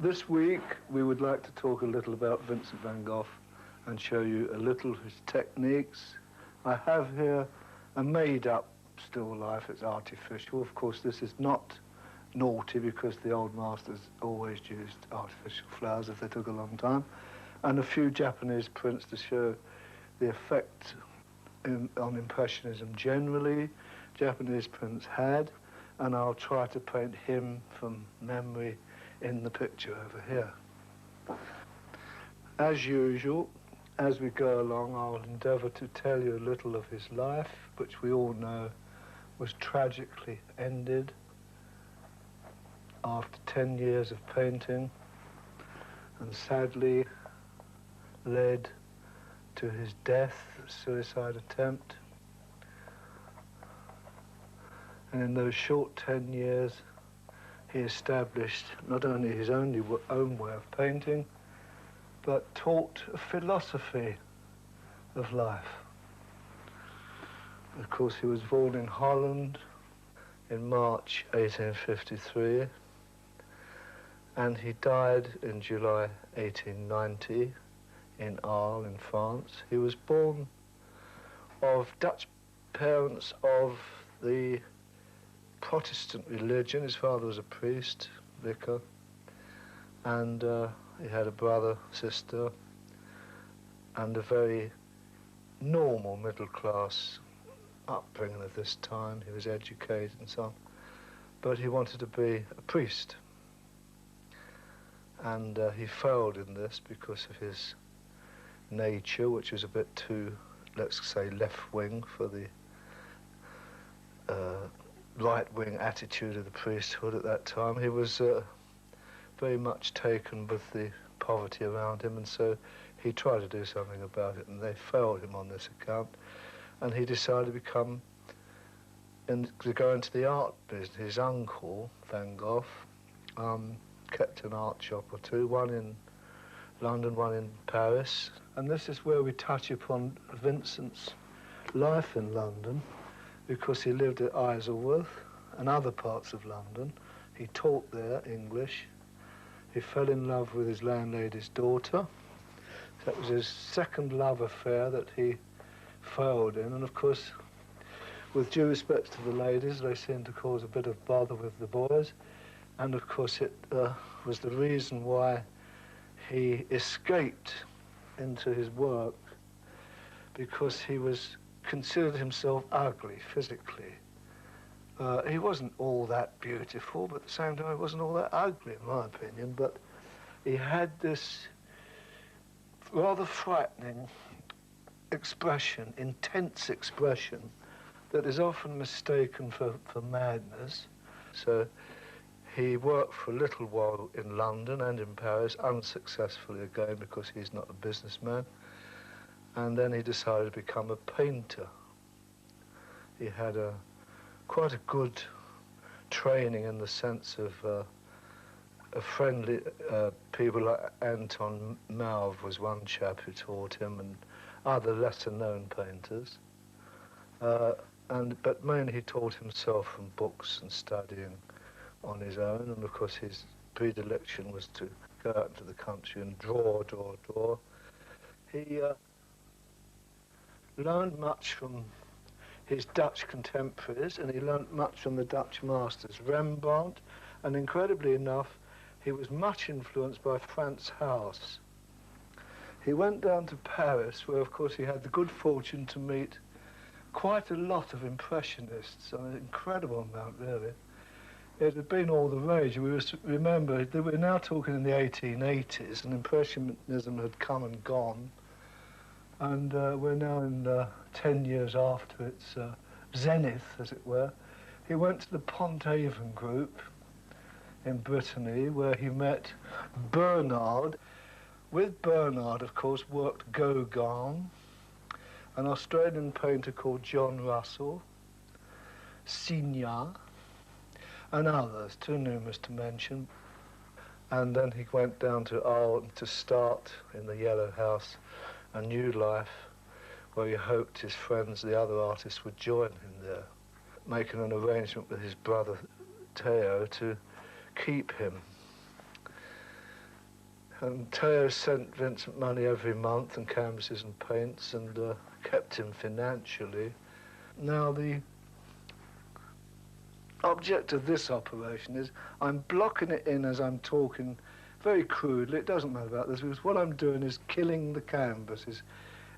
This week we would like to talk a little about Vincent van Gogh and show you a little of his techniques. I have here a made-up still life. It's artificial. Of course, this is not naughty because the old masters always used artificial flowers if they took a long time, and a few Japanese prints to show the effect on Impressionism generally Japanese prints had, and I'll try to paint him from memory in the picture over here. As usual, as we go along, I'll endeavour to tell you a little of his life, which we all know was tragically ended after 10 years of painting, and sadly led to his death, suicide attempt. And in those short 10 years, he established not only his own way of painting, but taught a philosophy of life. Of course, he was born in Holland in March 1853, and he died in July 1890 in Arles in France. He was born of Dutch parents of the Protestant religion. His father was a priest, vicar, and he had a brother, sister, and a very normal middle-class upbringing at this time. He was educated and so on, but he wanted to be a priest, and he failed in this because of his nature, which was a bit too, let's say, left-wing for the right-wing attitude of the priesthood at that time. He was very much taken with the poverty around him, and so he tried to do something about it, and they failed him on this account, and he decided to go into the art business. His uncle, Van Gogh, kept an art shop or two, one in London, one in Paris, and this is where we touch upon Vincent's life in London, because he lived at Isleworth and other parts of London. He taught there English. He fell in love with his landlady's daughter. That was his second love affair that he failed in, and of course, with due respect to the ladies, they seemed to cause a bit of bother with the boys, and of course it was the reason why he escaped into his work, because he considered himself ugly physically. He wasn't all that beautiful, but at the same time he wasn't all that ugly, in my opinion, but he had this rather frightening expression, intense expression, that is often mistaken for madness. So he worked for a little while in London and in Paris, unsuccessfully again because he's not a businessman, and then he decided to become a painter. He had quite a good training in the sense of a friendly people like Anton Mauve was one chap who taught him, and other lesser-known painters. But mainly he taught himself from books and studying on his own, and of course his predilection was to go out into the country and draw. He learned much from his Dutch contemporaries, and he learned much from the Dutch masters, Rembrandt, and incredibly enough, he was much influenced by Frans Hals. He went down to Paris, where of course he had the good fortune to meet quite a lot of Impressionists, an incredible amount really. It had been all the rage. We remember that we're now talking in the 1880s, and Impressionism had come and gone, and we're now in 10 years after its zenith, as it were. He went to the Pont-Aven group in Brittany, where he met Bernard. With Bernard, of course, worked Gogh, an Australian painter called John Russell, Signa, and others, too numerous to mention. And then he went down to Arles to start in the Yellow House a new life, where he hoped his friends, the other artists, would join him there, making an arrangement with his brother Theo to keep him. And Theo sent Vincent money every month and canvases and paints and kept him financially. Now the object of this operation is I'm blocking it in as I'm talking very crudely. It doesn't matter about this because what I'm doing is killing the canvases.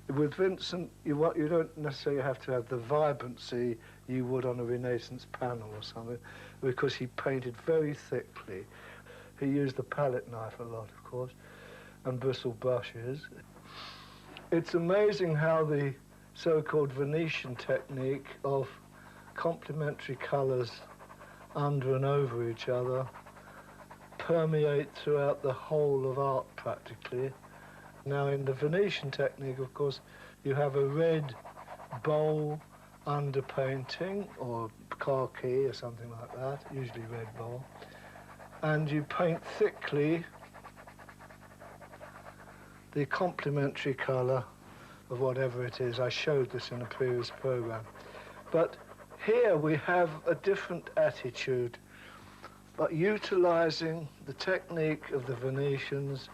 With Vincent, you don't necessarily have to have the vibrancy you would on a Renaissance panel or something, because he painted very thickly. He used the palette knife a lot, of course, and bristle brushes. It's amazing how the so-called Venetian technique of complementary colours under and over each other permeate throughout the whole of art practically. Now in the Venetian technique, of course, you have a red bowl underpainting or khaki or something like that, usually red bowl, and you paint thickly the complementary colour of whatever it is. I showed this in a previous program. But here we have a different attitude, but utilising the technique of the Venetians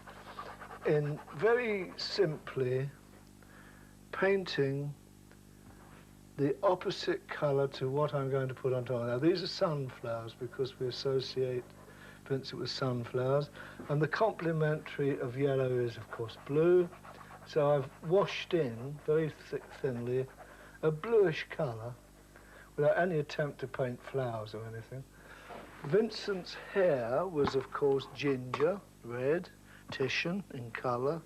in very simply painting the opposite colour to what I'm going to put on top. Now these are sunflowers because we associate Vincent with sunflowers, and the complementary of yellow is of course blue, so I've washed in very thinly a bluish colour without any attempt to paint flowers or anything. Vincent's hair was of course ginger, red, Titian in colour,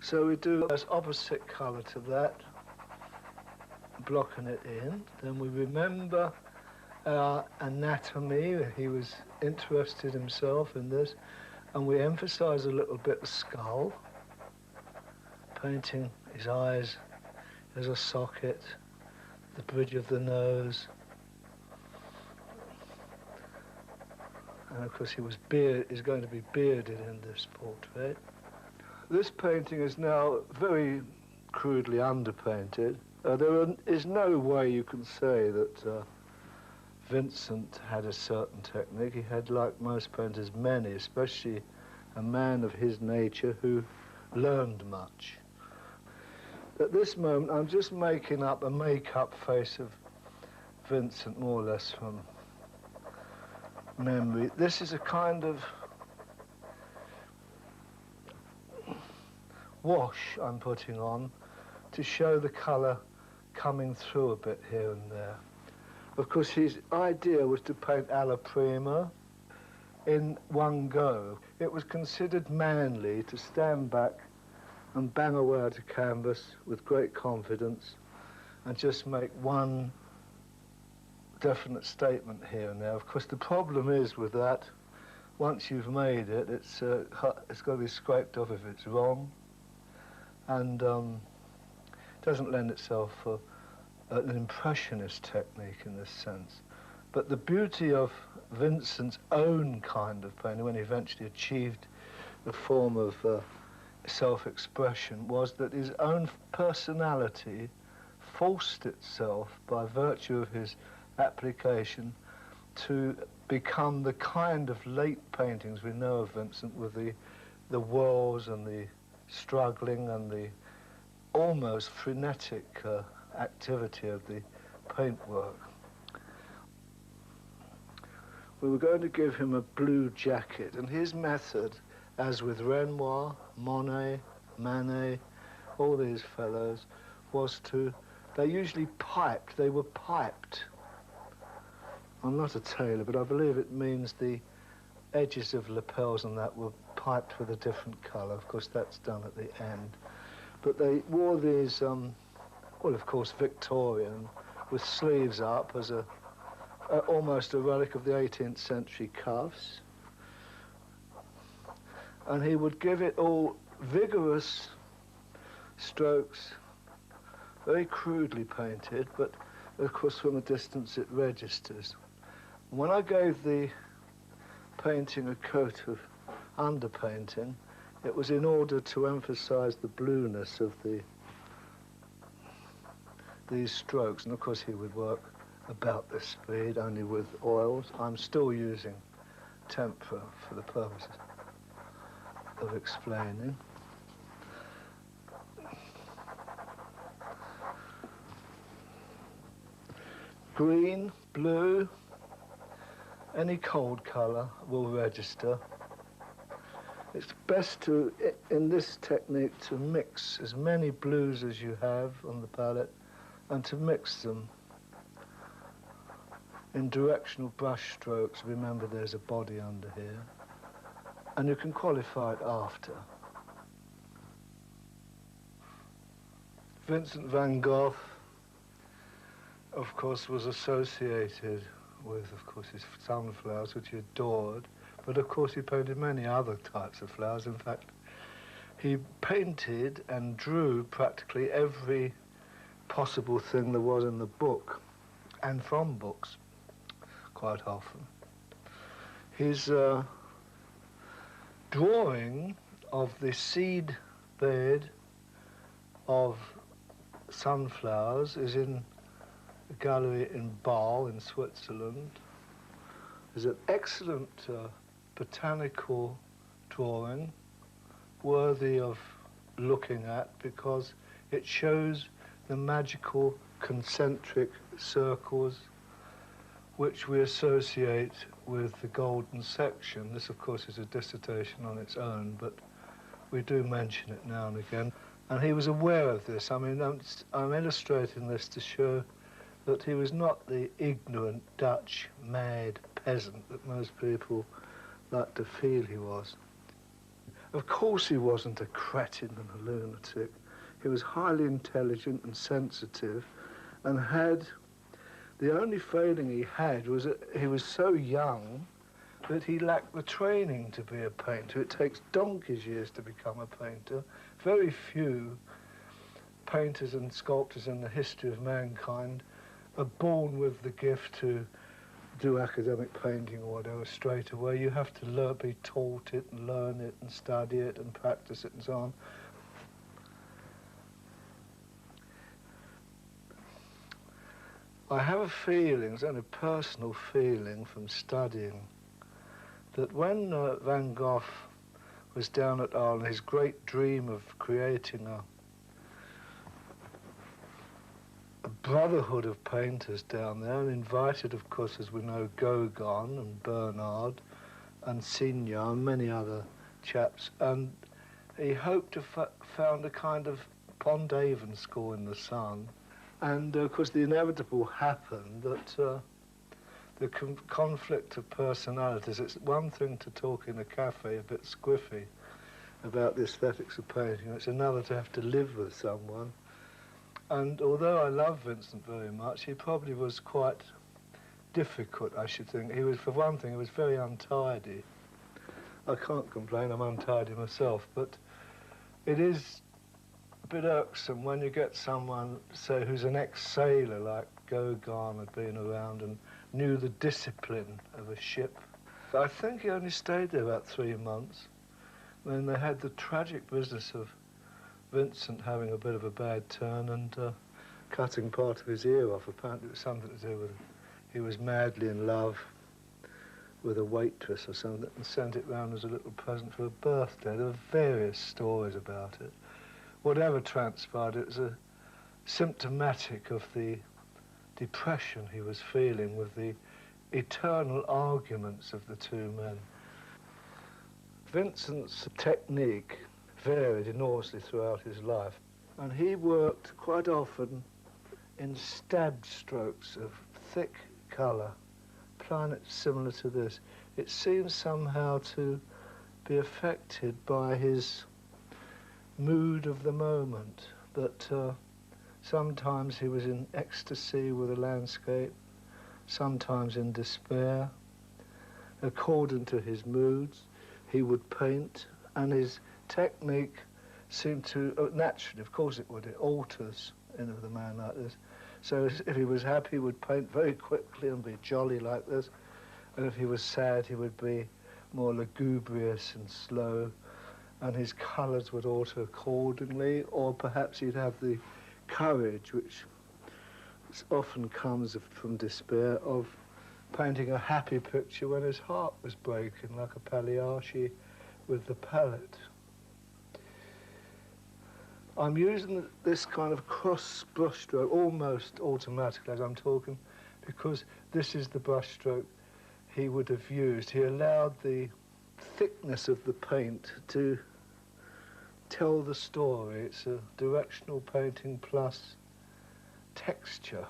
so we do as opposite colour to that, blocking it in. Then we remember our anatomy. He was interested himself in this, and we emphasise a little bit the skull, painting his eyes as a socket, the bridge of the nose, and of course he was going to be bearded in this portrait. This painting is now very crudely underpainted. There is no way you can say that Vincent had a certain technique. He had, like most painters, many, especially a man of his nature who learned much. At this moment, I'm just making up a make-up face of Vincent, more or less from memory. This is a kind of wash I'm putting on to show the colour coming through a bit here and there. Of course, his idea was to paint alla prima in one go. It was considered manly to stand back and bang away at a canvas with great confidence and just make one definite statement here and there. Of course, the problem is with that, once you've made it, it's got to be scraped off if it's wrong, and doesn't lend itself for an impressionist technique in this sense. But the beauty of Vincent's own kind of painting, when he eventually achieved the form of self-expression, was that his own personality forced itself, by virtue of his application, to become the kind of late paintings we know of Vincent, with the whirls and the struggling and the almost frenetic activity of the paintwork. We were going to give him a blue jacket, and his method, as with Renoir, Monet, Manet, all these fellows, was they usually piped, they were piped. I'm not a tailor, but I believe it means the edges of lapels and that were piped with a different colour. Of course, that's done at the end. But they wore these, well, of course, Victorian, with sleeves up as almost a relic of the 18th century cuffs. And he would give it all vigorous strokes, very crudely painted, but of course from a distance it registers. When I gave the painting a coat of underpainting, it was in order to emphasize the blueness of these strokes, and of course he would work about this speed, only with oils. I'm still using tempera for the purposes. of explaining. Green, blue, any cold colour will register. It's best to, in this technique, to mix as many blues as you have on the palette and to mix them in directional brush strokes. Remember, there's a body under here. And you can qualify it after. Vincent van Gogh, of course, was associated with, of course, his sunflowers, which he adored. But, of course, he painted many other types of flowers. In fact, he painted and drew practically every possible thing there was in the book, and from books, quite often. His drawing of the seed bed of sunflowers is in a gallery in Gogh in Switzerland. There's an excellent botanical drawing worthy of looking at because it shows the magical concentric circles which we associate with the golden section. This, of course, is a dissertation on its own, but we do mention it now and again. And he was aware of this. I mean, I'm illustrating this to show that he was not the ignorant Dutch mad peasant that most people like to feel he was. Of course he wasn't a cretin and a lunatic. He was highly intelligent and sensitive and had, the only failing he had was that he was so young that he lacked the training to be a painter. It takes donkey's years to become a painter. Very few painters and sculptors in the history of mankind are born with the gift to do academic painting or whatever straight away. You have to be taught it and learn it and study it and practice it and so on. I have a feeling, it's only a personal feeling from studying, that when Van Gogh was down at Arles, his great dream of creating a brotherhood of painters down there, and invited, of course, as we know, Gogh and Bernard and Signa and many other chaps, and he hoped to found a kind of Pont-Avon school in the sun. And, of course, the inevitable happened that the conflict of personalities, it's one thing to talk in a cafe a bit squiffy about the aesthetics of painting, it's another to have to live with someone. And although I love Vincent very much, he probably was quite difficult, I should think. He was, for one thing, he was very untidy. I can't complain, I'm untidy myself, but it is a bit irksome when you get someone, say, who's an ex-sailor, like Gogh had been around and knew the discipline of a ship. I think he only stayed there about 3 months. Then they had the tragic business of Vincent having a bit of a bad turn and cutting part of his ear off. Apparently it was something to do with he was madly in love with a waitress or something and sent it round as a little present for a birthday. There were various stories about it. Whatever transpired, it was symptomatic of the depression he was feeling with the eternal arguments of the two men. Vincent's technique varied enormously throughout his life, and he worked quite often in stabbed strokes of thick colour, applying it similar to this. It seems somehow to be affected by his mood of the moment, that sometimes he was in ecstasy with a landscape, sometimes in despair. According to his moods, he would paint, and his technique seemed to, naturally, of course it would, it alters in a man like this. So if he was happy, he would paint very quickly and be jolly like this, and if he was sad, he would be more lugubrious and slow, and his colours would alter accordingly, or perhaps he'd have the courage, which often comes from despair, of painting a happy picture when his heart was breaking, like a Pagliacci with the palette. I'm using this kind of cross brushstroke almost automatically as I'm talking, because this is the brushstroke he would have used. He allowed the thickness of the paint to tell the story. It's a directional painting plus texture.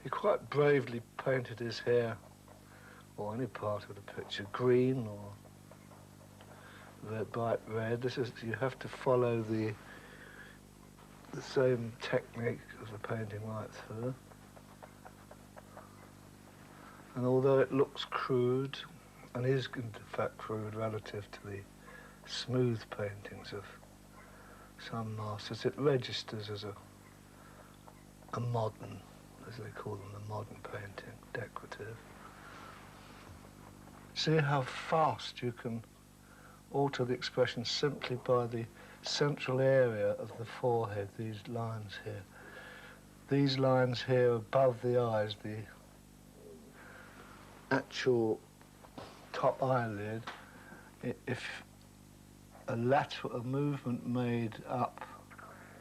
He quite bravely painted his hair, or any part of the picture, green or bright red. This is, you have to follow the same technique of the painting right through. And although it looks crude, and is in fact crude relative to the smooth paintings of some masters, it registers as a modern, as they call them, the modern painting, decorative. See how fast you can alter the expression simply by the central area of the forehead, these lines here. These lines here above the eyes, the actual top eyelid, if a lateral movement made up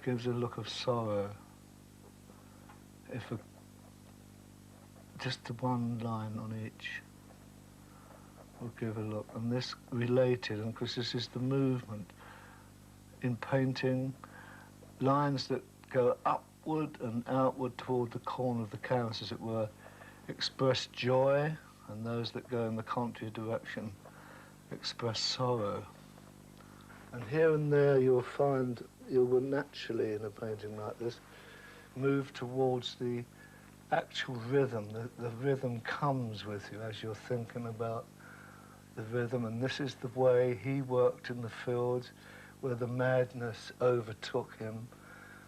gives a look of sorrow, if just the one line on each will give a look, and this related, and because this is the movement in painting, lines that go upward and outward toward the corner of the canvas, as it were, express joy, and those that go in the contrary direction express sorrow. And here and there you'll find you will naturally, in a painting like this, move towards the actual rhythm. The rhythm comes with you as you're thinking about the rhythm, and this is the way he worked in the fields where the madness overtook him,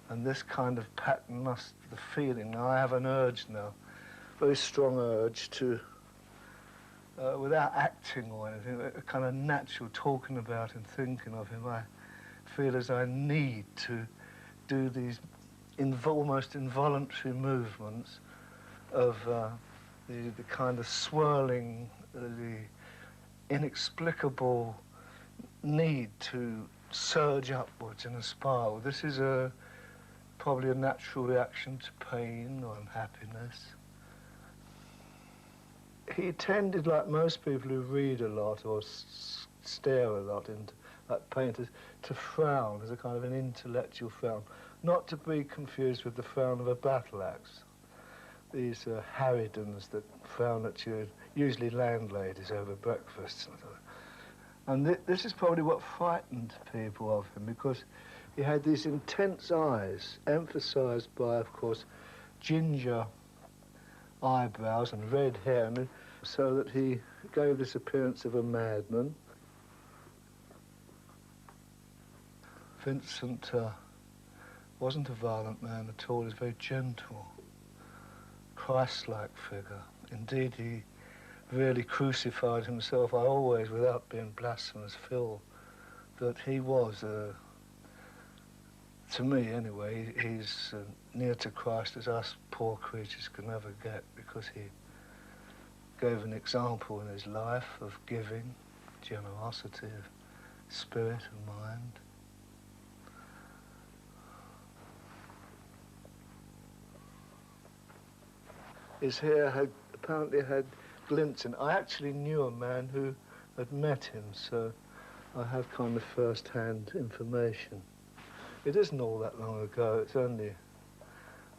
and this kind of pattern must, the feeling, now I have an urge now, very strong urge to, without acting or anything, a kind of natural talking about and thinking of him, I feel as I need to do these almost involuntary movements of the kind of swirling, the inexplicable need to surge upwards in a spiral. This is probably a natural reaction to pain or unhappiness. He tended, like most people who read a lot or stare a lot into, like painters, to frown as a kind of an intellectual frown, not to be confused with the frown of a battle axe. These harridans that frown at you, usually landladies over breakfast. And this is probably what frightened people of him, because he had these intense eyes, emphasized by, of course, ginger eyebrows and red hair, and so that he gave this appearance of a madman. Vincent wasn't a violent man at all. He was very gentle, Christ-like figure. Indeed, he really crucified himself. I always, without being blasphemous, feel that he was, to me anyway, he's near to Christ as us poor creatures can never get, because he gave an example in his life of giving, generosity of spirit and mind. His hair had apparently had glints in it. I actually knew a man who had met him, so I have kind of first-hand information. It isn't all that long ago. It's only,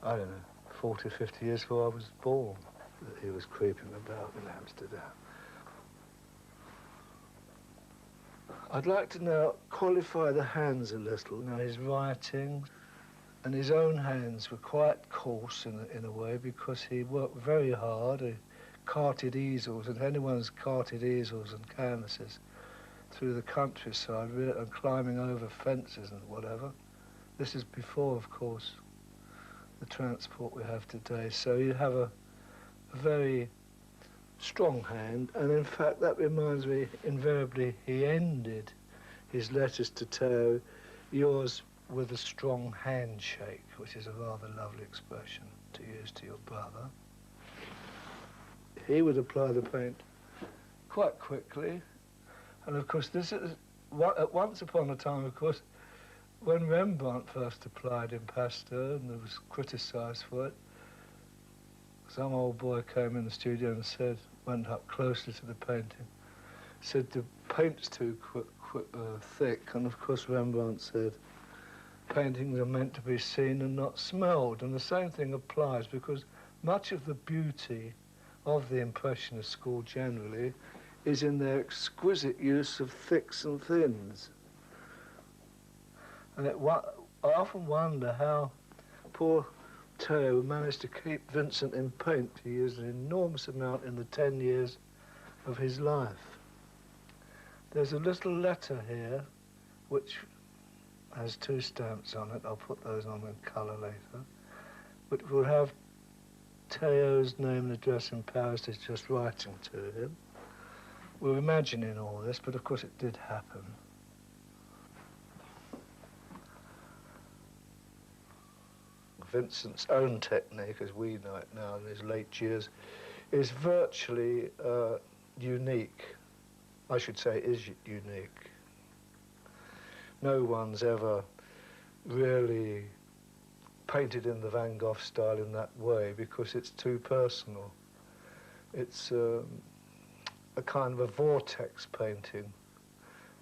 I don't know, 40 or 50 years before I was born that he was creeping about in Amsterdam. I'd like to now qualify the hands a little. Now, his writing and his own hands were quite coarse in a way, because he worked very hard. He carted easels, and anyone's carted easels and canvases through the countryside and climbing over fences and whatever. This is before, of course, the transport we have today. So you have a very strong hand, and in fact that reminds me, invariably he ended his letters to Theo, yours with a strong handshake, which is a rather lovely expression to use to your brother. He would apply the paint quite quickly, and of course this is, once upon a time, of course, when Rembrandt first applied impasto and was criticised for it, some old boy came in the studio and said, went up closely to the painting, said the paint's too thick, and of course Rembrandt said, paintings are meant to be seen and not smelled, and the same thing applies because much of the beauty of the Impressionist school generally is in their exquisite use of thicks and thins. And I often wonder how poor Theo managed to keep Vincent in paint. He used an enormous amount in the 10 years of his life. There's a little letter here which has 2 stamps on it. I'll put those on in colour later. But we'll have Theo's name and address in Paris. He's just writing to him. We're imagining all this, but of course it did happen. Vincent's own technique, as we know it now in his late years, is virtually unique. I should say is unique. No one's ever really painted in the Van Gogh style in that way because it's too personal. It's a kind of a vortex painting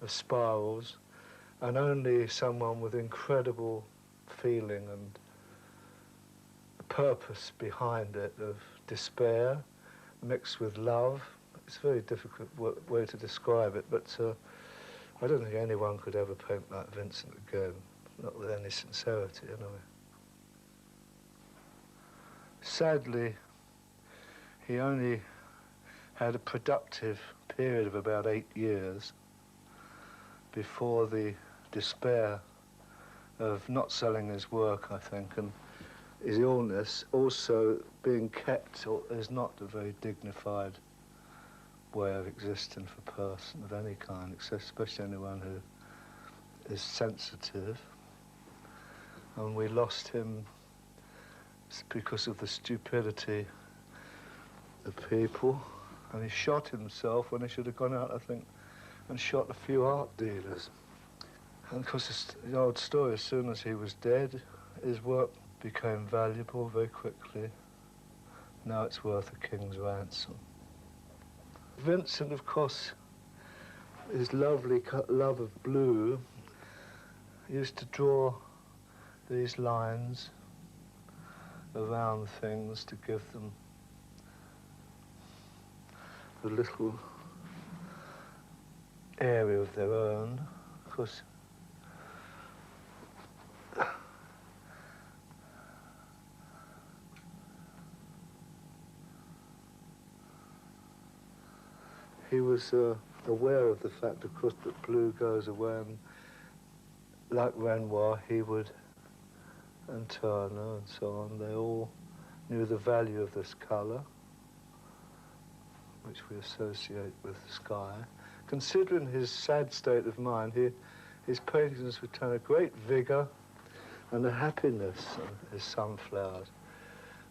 of spirals, and only someone with incredible feeling and purpose behind it of despair mixed with love. It's a very difficult way to describe it, but I don't think anyone could ever paint like Vincent again, not with any sincerity anyway. Sadly, he only had a productive period of about 8 years before the despair of not selling his work, I think, and his illness also being kept is not a very dignified way of existing for a person of any kind, especially anyone who is sensitive. And we lost him because of the stupidity of people. And he shot himself when he should have gone out, I think, and shot a few art dealers. And of course, it's the old story, as soon as he was dead, his work became valuable very quickly. Now it's worth a king's ransom. Vincent, of course, his lovely love of blue, used to draw these lines around things to give them a little area of their own. Of course, he was aware of the fact, of course, that blue goes away, and like Renoir, he would, and Turner and so on, they all knew the value of this colour, which we associate with the sky. Considering his sad state of mind, his paintings retain a great vigour and a happiness, his sunflowers,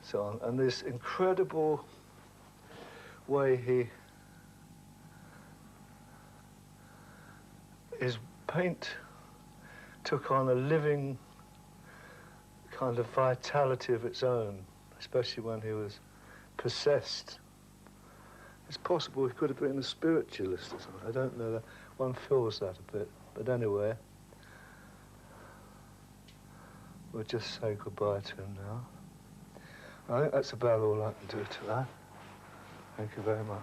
so on, and this incredible way his paint took on a living kind of vitality of its own, especially when he was possessed. It's possible he could have been a spiritualist or something. I don't know. One feels that a bit. But anyway, we'll just say goodbye to him now. I think that's about all I can do tonight. Thank you very much.